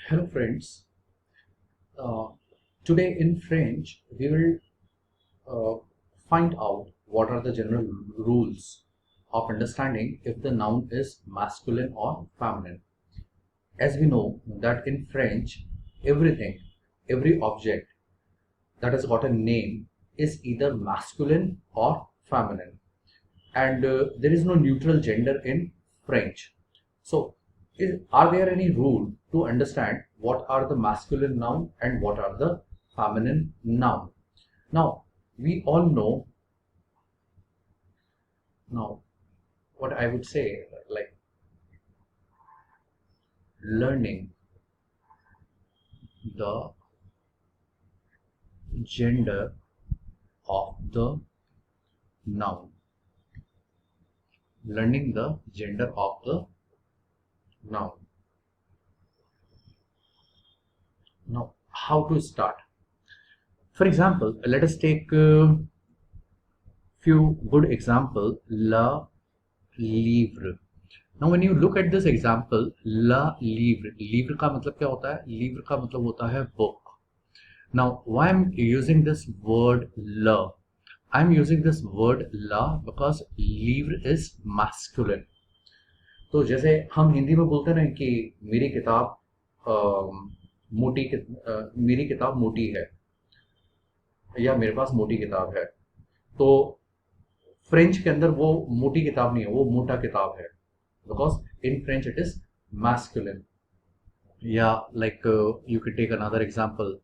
Hello friends. Uh, Today in French we will find out what are the general rules of understanding if the noun is masculine or feminine. As we know that in French everything, every object that has got a name is either masculine or feminine, and there is no neutral gender in French. So, are there any rule to understand what are the masculine noun and what are the feminine noun? Now, we all know now what I would say, like learning the gender of the noun, learning the gender of the noun. Now, how to start? For example, let us take few good example. La livre. Now when you look at this example, la livre, livre का मतलब क्या होता है? Livre का मतलब होता है book. Now why I'm using this word la? I'm using this word la because livre is masculine. तो जैसे हम हिंदी में बोलते हैं कि मेरी किताब मेरी किताब मोटी है या मेरे पास मोटी किताब है, तो फ्रेंच के अंदर वो मोटी किताब नहीं है, वो मोटा किताब है, because in French it is masculine. Yeah, like you could take another example.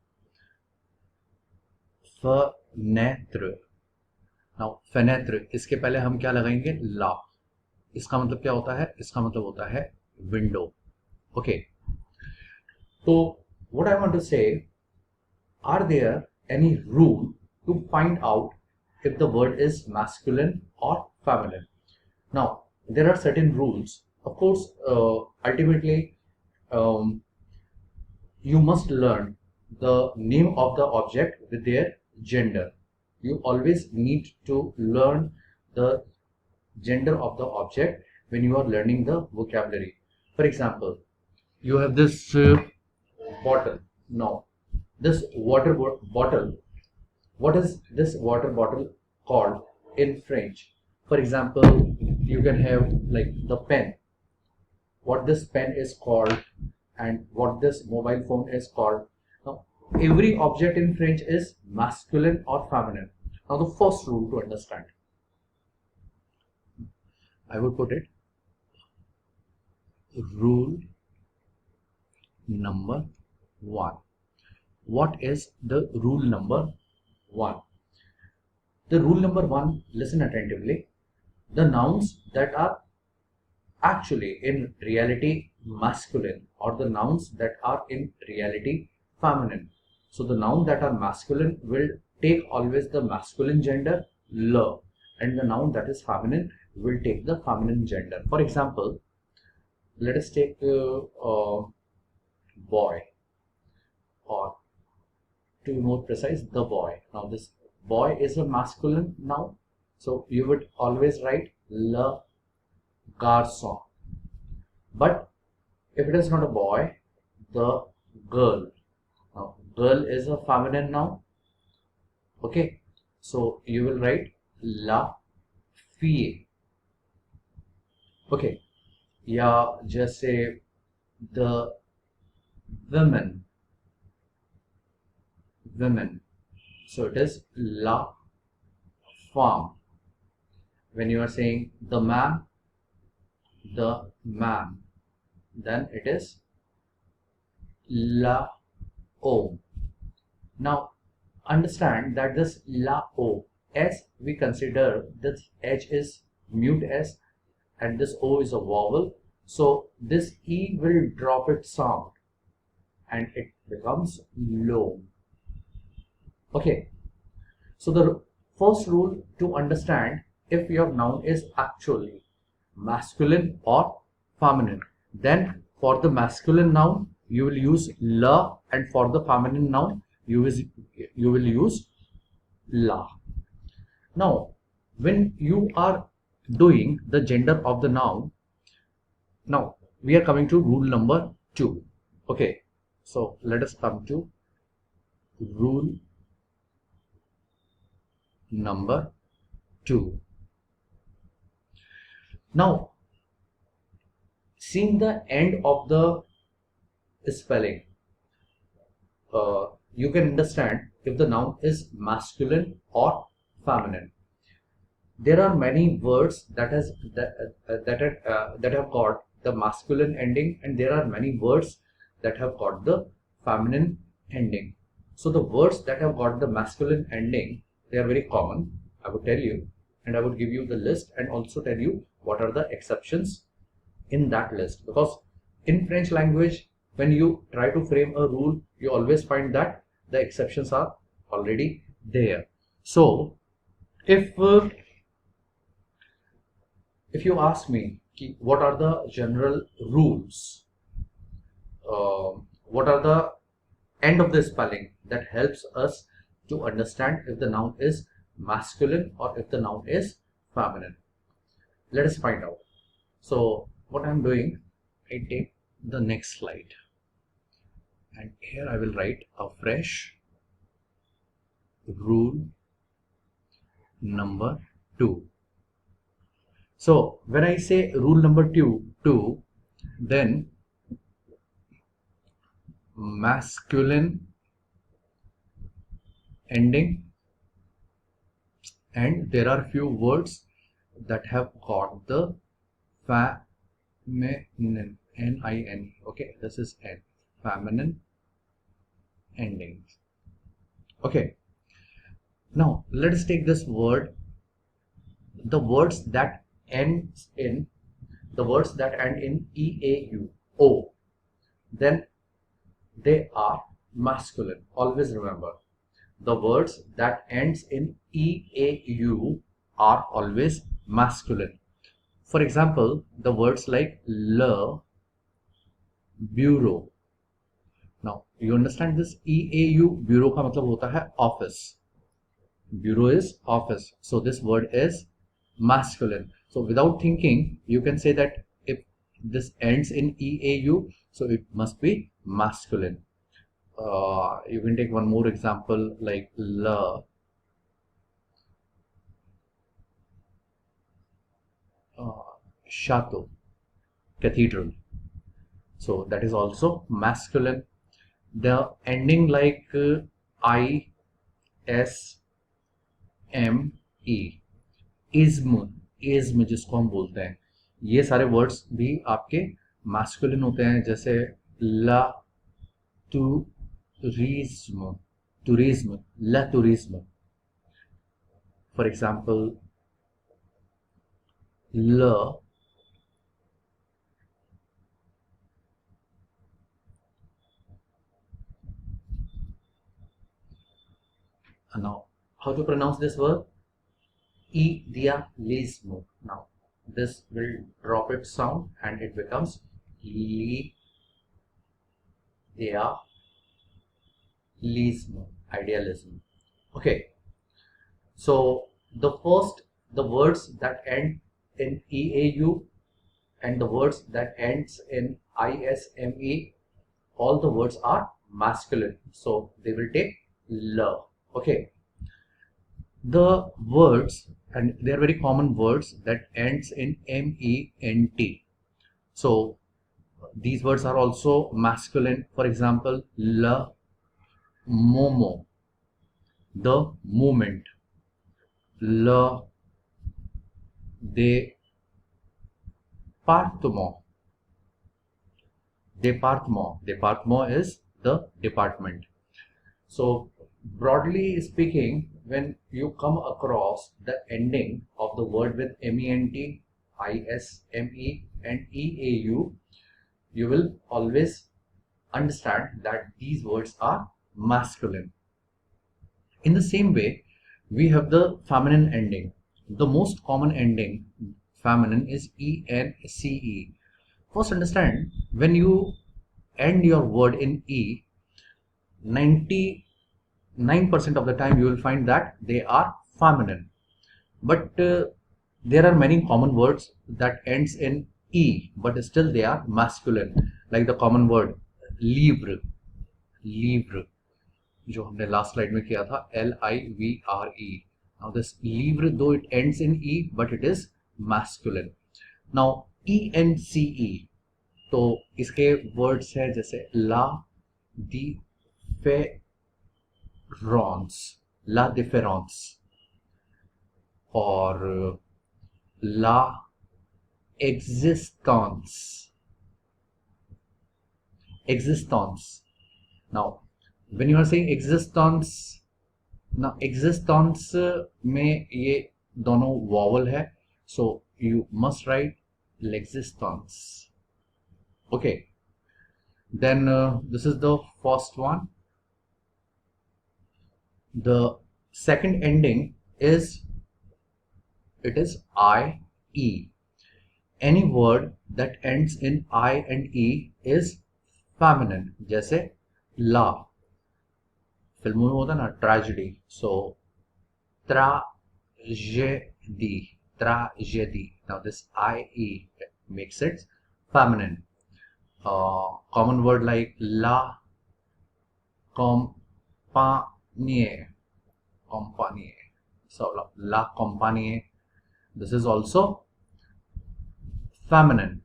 Fenêtre. Now fenêtre, इसके पहले हम क्या लगाएंगे? ला. इसका मतलब क्या होता है? इसका मतलब होता है window. Okay. So what I want to say, are there any rule to find out if the word is masculine or feminine? Now there are certain rules. Of course, ultimately, you must learn the name of the object with their gender. You always need to learn the gender of the object when you are learning the vocabulary. For example, you have this bottle. Now, this bottle, what is this water bottle called in French? For example, you can have like the pen, what this pen is called and what this mobile phone is called. Now, every object in French is masculine or feminine. Now, the first rule to understand, I would put it, rule number 1. What is the rule number 1? The rule number 1, listen attentively. The nouns that are actually in reality masculine or the nouns that are in reality feminine. So the noun that are masculine will take always the masculine gender la, and the noun that is feminine will take the feminine gender. For example, let us take boy, or to be more precise, the boy. Now this boy is a masculine noun, so you would always write le garçon. But if it is not a boy, the girl. Now girl is a feminine noun. Okay, so you will write la fille. Okay, yeah, just say the women. So it is la femme. When you are saying the man, then it is la o. Now understand that this la o, as we consider this h is mute s and this o is a vowel, so this e will drop its sound and it becomes low. Okay, so the first rule to understand if your noun is actually masculine or feminine, then for the masculine noun you will use la, and for the feminine noun you will use la. Now when you are doing the gender of the noun, now we are coming to rule number 2. Okay, So let us come to rule number 2. Now, seeing the end of the spelling, you can understand if the noun is masculine or feminine. There are many words that have got the masculine ending, and there are many words that have got the feminine ending. So the words that have got the masculine ending, they are very common. I would tell you, and I would give you the list and also tell you what are the exceptions in that list. Because in French language, when you try to frame a rule, you always find that the exceptions are already there. So if you ask me what are the general rules, what are the end of the spelling that helps us to understand if the noun is masculine or if the noun is feminine, let us find out. So what I'm doing, I take the next slide and here I will write a fresh rule number 2. So when I say rule number 2, then masculine ending, and there are few words that have got the feminine, N-I-N-E, okay, this is N, feminine ending. Okay, now let us take this word, the words that end in EAU, O, then they are masculine. Always remember, the words that ends in EAU are always masculine. For example, the words like le, bureau. Now you understand this EAU, bureau का मतलब होता है office. Bureau is office. So this word is masculine. So without thinking, you can say that if this ends in EAU, so it must be masculine. You can take one more example like le, chateau, cathedral. So that is also masculine. The ending like I, S, M, E, ism जिसको हम बोलते हैं, ये सारे words भी आपके masculine होते हैं. जैसे ला टूरिज्म, ला टूरिज्म. फॉर एग्जाम्पल ल, now how to pronounce this word? Idealismo. Now this will drop its sound and it becomes idealism. Okay, so the words that end in EAU and the words that ends in ISME, all the words are masculine, so they will take love. Okay, the words, and they are very common words that ends in MENT, so these words are also masculine. For example, le momo, the moment, le département, département is the department. So broadly speaking, when you come across the ending of the word with MENT, ISME and EAU, you will always understand that these words are masculine. In the same way, we have the feminine ending. The most common ending feminine is ENCE. First understand, when you end your word in E, 99% of the time you will find that they are feminine. But there are many common words that ends in E, but still they are masculine, like the common word livre, livre, जो हमने last slide में किया था, LIVRE. Now this livre, though it ends in E, but it is masculine. Now ENCE, तो इसके words है जैसे la différence और la existence. Now when you are saying existence, now existence में ये दोनों vowel है, so you must write l'existence. Okay, then this is the first one. The second ending is, it is IE. Any word that ends in I and E is feminine. जैसे ला, फिल्मों में होता है ना tragedy, so tragedy. Now this IE makes it feminine. Common word like la compagnie, so la compagnie, this is also feminine.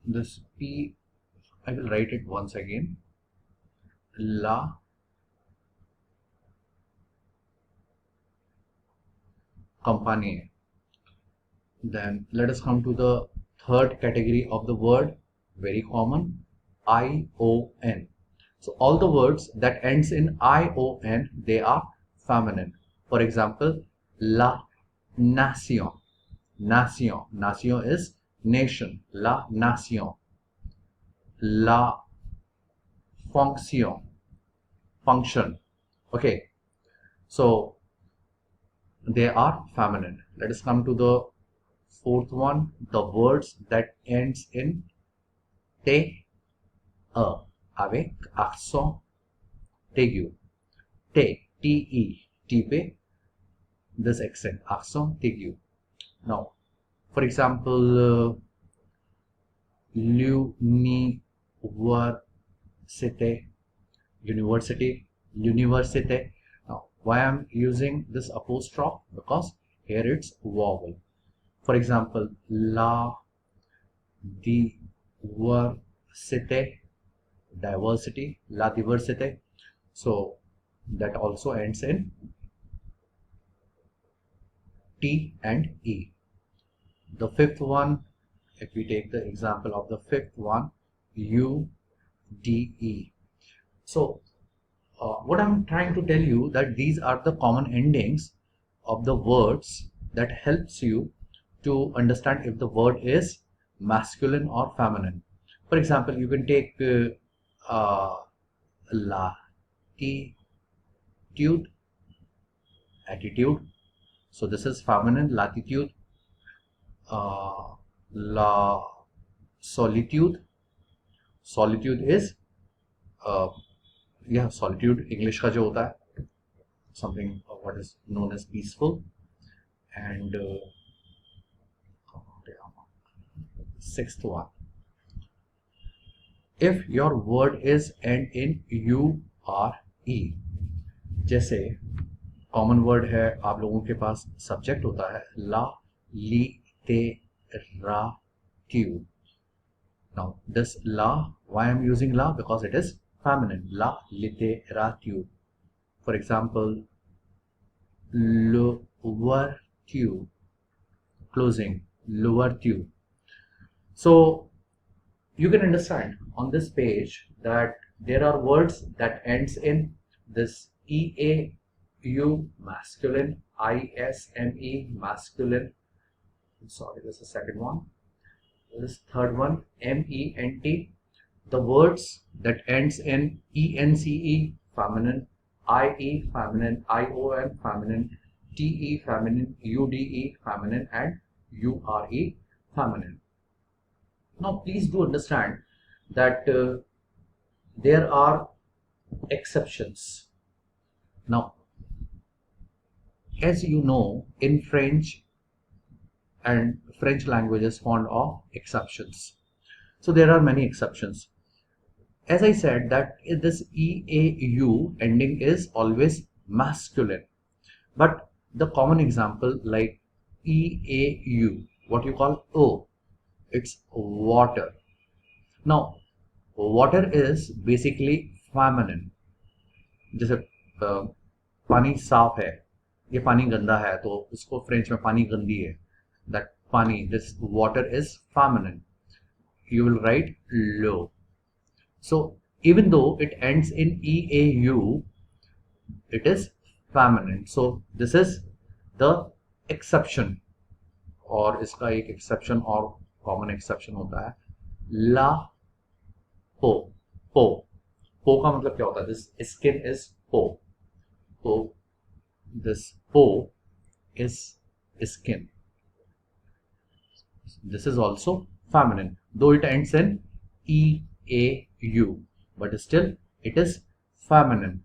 This P, I will write it once again, la compagnie. Then let us come to the third category of the word, very common, ION. So all the words that ends in ION, they are feminine. For example, la nation. Nation is nation. La nation. La function. Okay, so they are feminine. Let us come to the fourth one, the words that ends in te, avec accent aigu. Te, T-E, T pe, this accent, accent aigu. Now, for example, university. Now, why I'm using this apostrophe? Because here it's vowel. For example, la diversity, la diversité. So that also ends in T and E. The fifth one, if we take the example of the fifth one, UDE. So what I'm trying to tell you, that these are the common endings of the words that helps you to understand if the word is masculine or feminine. For example, you can take attitude. So this is feminine, latitude. La solitude is solitude English का जो होता है, something what is known as peaceful. And sixth one, if your word is end in URE, जैसे common word है, आप लोगों के पास subject होता है ला literature. Now this la, why I'm using la? Because it is feminine, la literature. For example, louverture, closing, louverture. So you can understand on this page that there are words that ends in this EAU masculine, ISME masculine. Sorry, this is the second one. This third one, MENT. The words that ends in ENCE feminine, IE feminine, ION feminine, TE feminine, UDE feminine, and URE feminine. Now please do understand that there are exceptions. Now, as you know, in French and French language is fond of exceptions. So there are many exceptions. as I said that this EAU ending is always masculine, but the common example like EAU, what you call O, it's water. Now water is basically feminine. जैसे पानी साफ है, ये पानी गंदा है, तो उसको फ्रेंच में पानी गंदी है, that पानी, this water is feminine, you will write low. So even though it ends in EAU, it is feminine. So this is the exception, और इसका एक एक्सेप्शन और कॉमन एक्सेप्शन होता है ला पो. पो, पो का मतलब क्या होता है? दिस स्किन इज पो, तो दिस पो is skin. This is also feminine, though it ends in EAU, but still it is feminine.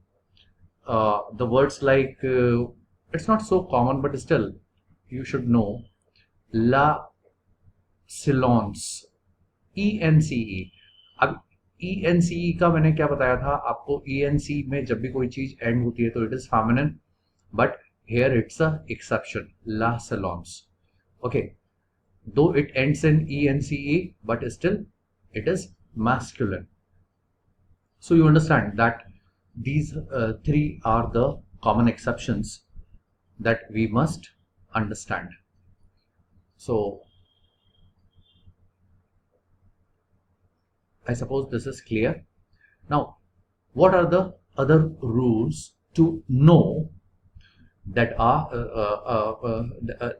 The words like it's not so common, but still you should know la silence, ENCE. अब ENCE का मैंने क्या बताया था आपको? ENC में जब भी कोई चीज एंड होती है तो it is feminine, but here it's a exception, la silence. Okay, though it ends in ENCE, but still it is masculine. So you understand that these three are the common exceptions that we must understand. So I suppose this is clear. Now what are the other rules to know that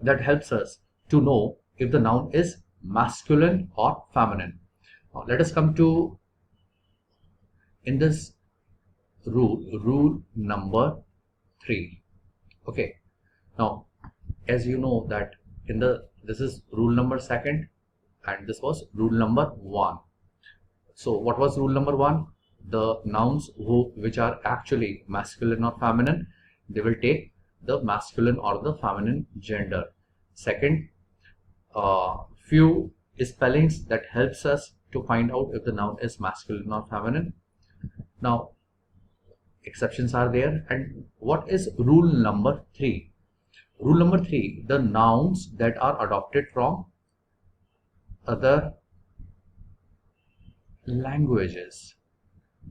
that helps us to know if the noun is masculine or feminine? Now let us come to in this rule number 3. Okay, now as you know that in the this is rule number 2 and this was rule number 1. So what was rule number 1? The nouns which are actually masculine or feminine, they will take the masculine or the feminine gender. Second, few spellings that helps us to find out if the noun is masculine or feminine. Now exceptions are there. And what is rule number 3? Rule number 3, the nouns that are adopted from other languages,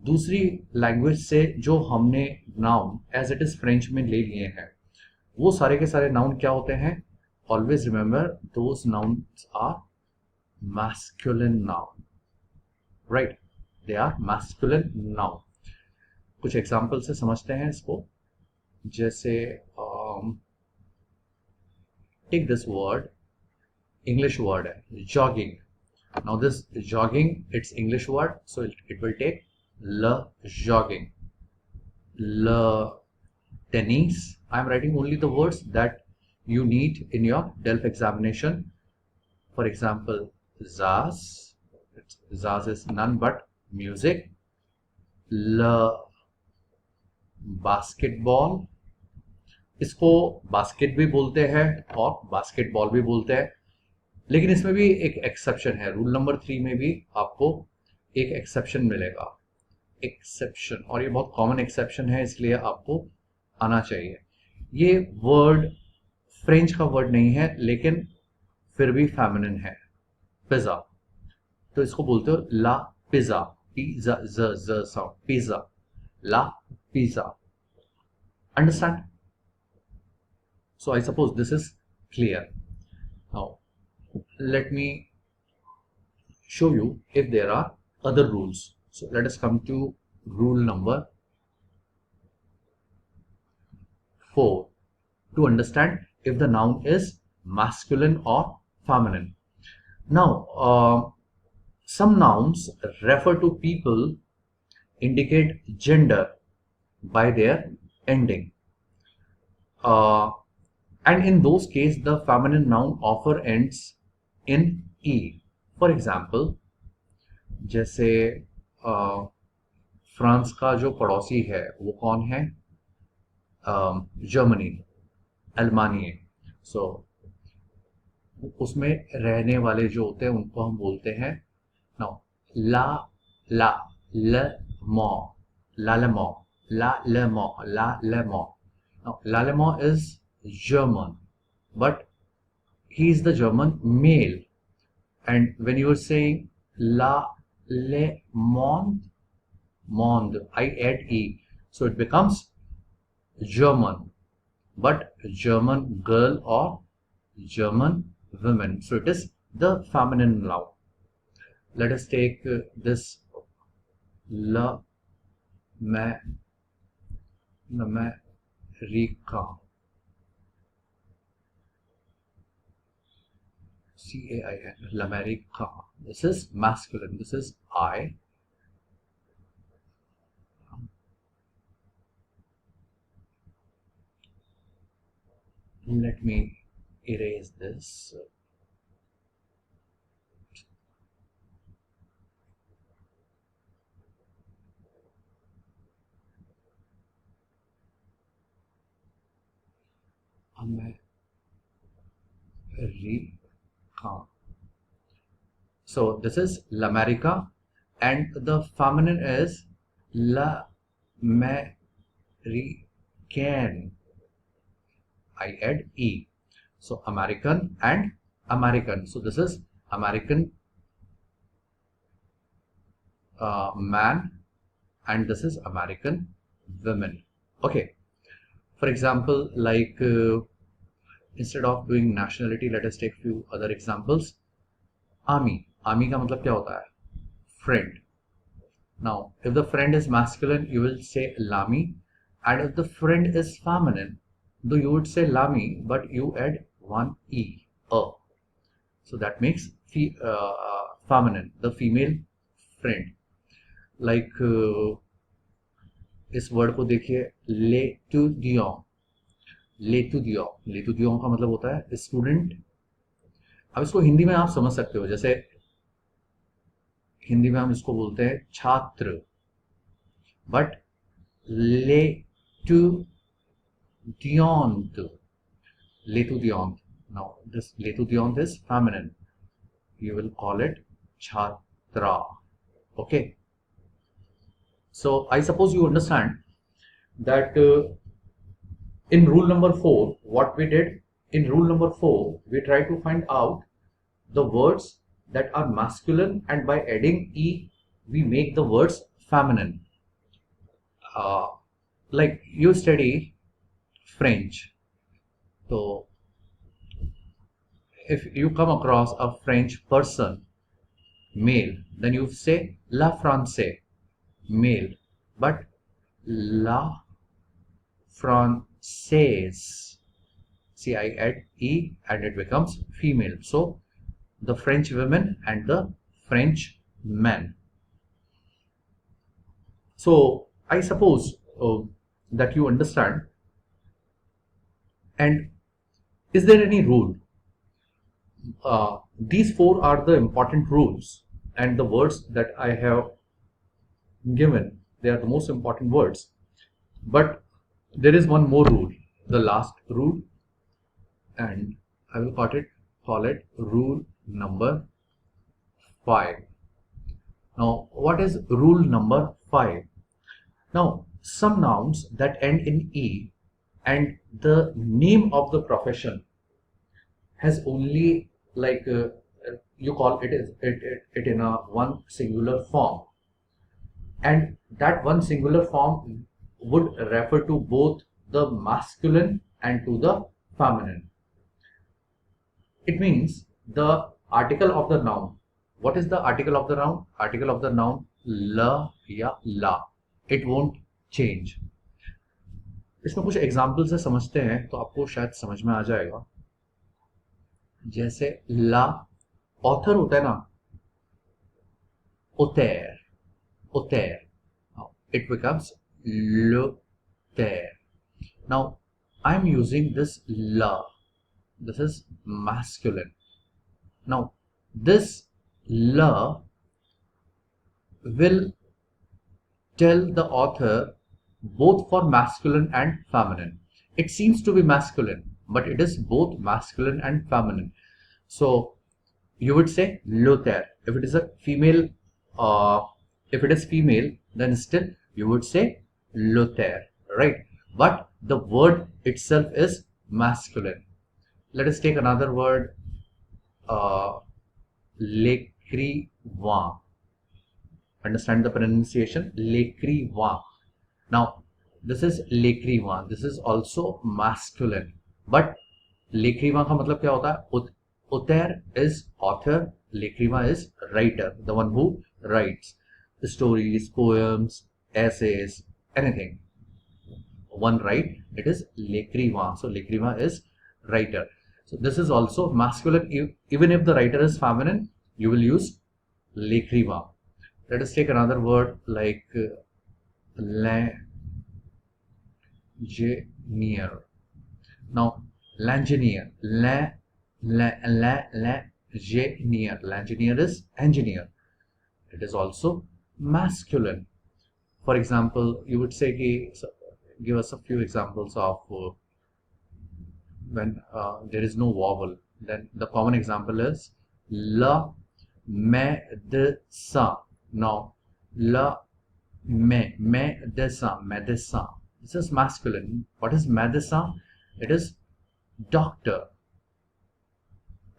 दूसरी language से जो हमने noun as it is French में ले लिए हैं, वो सारे के सारे नाउन क्या होते हैं? Always remember those nouns are masculine noun, right? They are masculine noun. कुछ एग्जांपल से समझते हैं इसको. जैसे take this word, English word है jogging. Now this jogging, it's English word, so it will take le jogging. Le tennis. I am writing only the words that you need in your DELF examination. For example, jazz. Jazz is none but music. Le basketball. इसको basket भी बोलते हैं और basketball भी बोलते हैं, लेकिन इसमें भी एक एक्सेप्शन है. रूल नंबर 3 में भी आपको एक एक्सेप्शन मिलेगा. एक्सेप्शन, और ये बहुत कॉमन एक्सेप्शन है, इसलिए आपको आना चाहिए. ये वर्ड फ्रेंच का वर्ड नहीं है, लेकिन फिर भी फेमिनिन है. पिज्जा, तो इसको बोलते हो ला पिज्जा. पिज्जा, ज साउंड, पिज्जा, ला pizza. Understand? So I suppose this is clear. Now let me show you if there are other rules. So let us come to rule number 4 to understand if the noun is masculine or feminine. Now some nouns refer to people, indicate gender by their ending, and in those cases the feminine noun often ends in E. For example, जैसे France का जो पड़ोसी है वो कौन है? Germany, अल्मानिया. सो उसमें रहने वाले जो होते हैं उनको हम बोलते हैं now La. L'Allemand, l'Allemand, l'Allemand, l'Allemand. Now, l'Allemand is German, but he is the German male. And when you are saying l'Allemand, monde, I add E, so it becomes German, but German girl or German women. So it is the feminine noun. Let us take this l'America, C-A-I-N, l'America. This is masculine. This is I. Let me erase this. America. So this is l'America, and the feminine is l'Americaine. I add E. So American and American. So this is American man, and this is American women. Okay. For example, like instead of doing nationality, let us take few other examples. Army. Army का मतलब क्या होता है? Friend. Now, if the friend is masculine, you will say Lami, and if the friend is feminine, though you would say Lami, but you add one E, a. So that makes feminine, the female friend. Like इस word को देखिए, l'étudiant. l'étudiant. l'étudiant का मतलब होता है student. अब इसको हिंदी में आप समझ सकते हो, जैसे हिंदी में हम इसको बोलते हैं छात्र, but l'étudiant, l'étudiant. Now this l'étudiant is feminine. You will call it chhatra. Okay. So I suppose you understand that in rule number 4, what we did in rule number 4, we try to find out the words that are masculine, and by adding E, we make the words feminine. Like you study French. So if you come across a French person, male, then you say la Français, male, but la Française, see, I add E and it becomes female. So the French women and the French men. So I suppose that you understand. And is there any rule? These 4 are the important rules, and the words that I have given, they are the most important words. But there is one more rule, the last rule, and I will call it rule number 5. Now, what is rule number 5? Now, some nouns that end in E and the name of the profession has only, like you call it in a one singular form, and that one singular form would refer to both the masculine and to the feminine. It means the article of the noun. What is the article of the noun? Article of the noun la या la. It won't change. इसमें कुछ example से समझते हैं तो आपको शायद समझ में आ जाएगा. जैसे ला ऑथर होता है ना, auteur, auteur. It becomes l'auteur. Now I'm using this la. This is masculine. Now this la will tell the author both for masculine and feminine. It seems to be masculine, but it is both masculine and feminine. So you would say l'auteur if it is a female, If it is female, then still you would say Lothair, right? But the word itself is masculine. Let us take another word, l'écrivain. Understand the pronunciation, l'écrivain. Now, this is l'écrivain. This is also masculine. But l'écrivain का मतलब क्या होता है? Auteur is author. L'écrivain is writer, the one who writes stories, poems, essays, anything. One write, it is l'écrivain. So l'écrivain is writer. So this is also masculine. Even if the writer is feminine, you will use l'écrivain. Let us take another word like l'ingénieur. Now, l'ingénieur, l'ingénieur. L'ingénieur is engineer. It is also masculine. For example, you would say, give us a few examples of when there is no vowel. Then the common example is le médecin. Now, le médecin, médecin. This is masculine. What is médecin? It is doctor,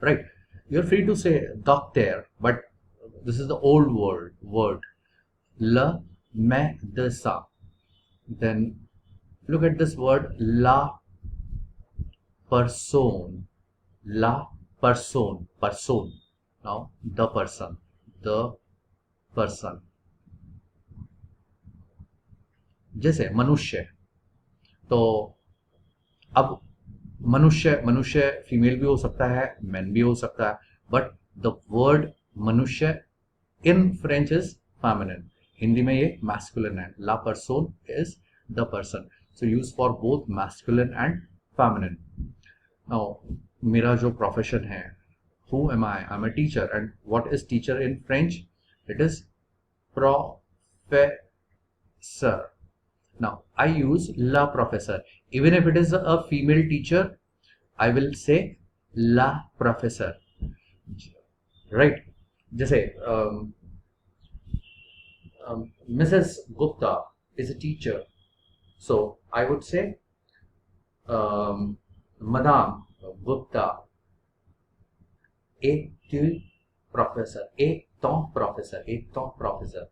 right? You're free to say doctor, but this is the old word. Le médecin. Then look at this word, la personne. La personne. Person. Now, the person. The person. जैसे मनुष्य, तो अब मनुष्य female भी हो सकता है, man भी हो सकता है, बट द वर्ड मनुष्य in French is feminine. Hindi में ये मैस्कुलिन है. ला person is the person. So use for both masculine and feminine. Now मेरा जो प्रोफेशन है, who am I? I'm a teacher. And what is teacher in French? It is professeur. Now I use la professeur. Even if it is a female teacher, I will say la professeur, right? जैसे Mrs. Gupta is a teacher, so I would say Madame Gupta est un professeur, est un professeur, est un professeur.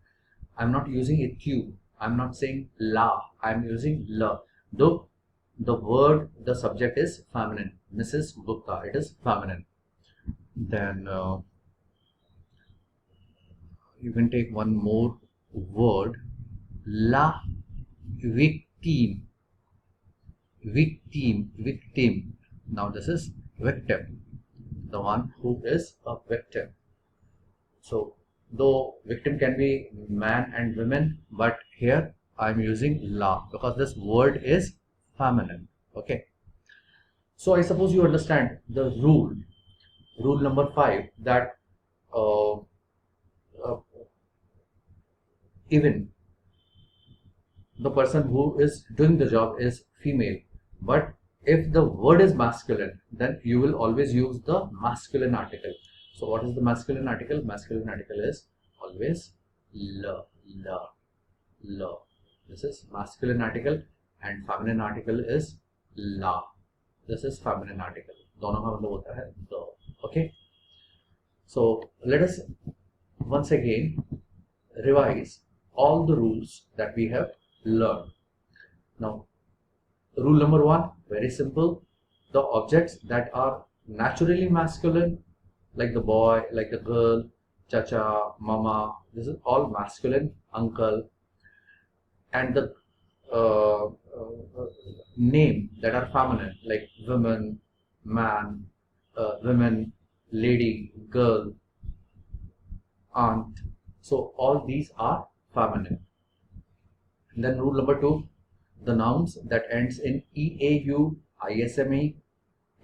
I'm not using a Q. I'm not saying la. I'm using la. Though the word, the subject is feminine. Mrs. Gupta, it is feminine. Then you can take one more word, la victime. Victim. Now this is victim, the one who is a victim. So though victim can be man and women, but here I'm using la because this word is feminine. Okay, so I suppose you understand the rule number 5, that even the person who is doing the job is female, but if the word is masculine, then you will always use the masculine article. So what is the masculine article? Masculine article is always la. This is masculine article and feminine article is la. This is feminine article. दोनों का मतलब होता है the. Okay. So let us once again revise all the rules that we have learned. Now, rule number 1, very simple. The objects that are naturally masculine, like the boy, like the girl, chacha, mama, this is all masculine, uncle. And the name that are feminine, like woman, man, women, lady, girl, aunt. So all these are feminine. And then rule number 2, the nouns that ends in eau, isme,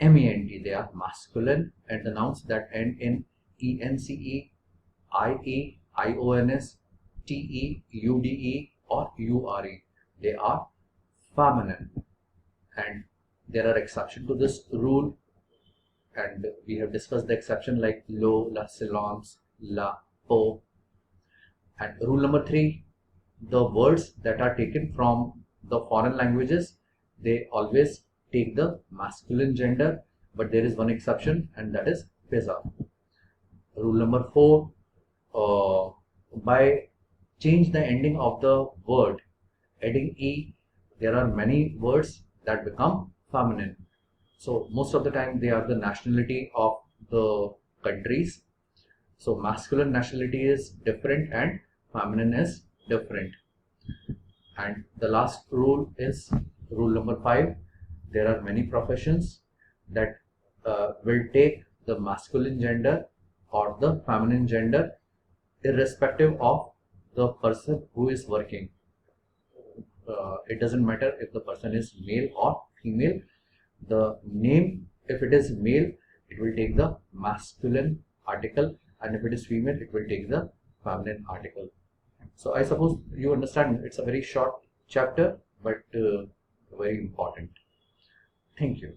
ment, they are masculine, and the nouns that end in ence, ie, ions, te, ude or ure, they are feminine. And there are exceptions to this rule, and we have discussed the exception like lo, la, silence, la, po. And rule number 3, the words that are taken from the foreign languages, they always take the masculine gender, but there is one exception, and that is pizza. Rule number 4, by change the ending of the word, adding e, there are many words that become feminine. So most of the time they are the nationality of the countries. So masculine nationality is different and feminine is different. And the last rule is rule number 5. There are many professions that will take the masculine gender or the feminine gender irrespective of the person who is working. It doesn't matter if the person is male or female. The name, if it is male, it will take the masculine article, and if it is female, it will take the feminine article. So I suppose you understand, it's a very short chapter, but very important. Thank you.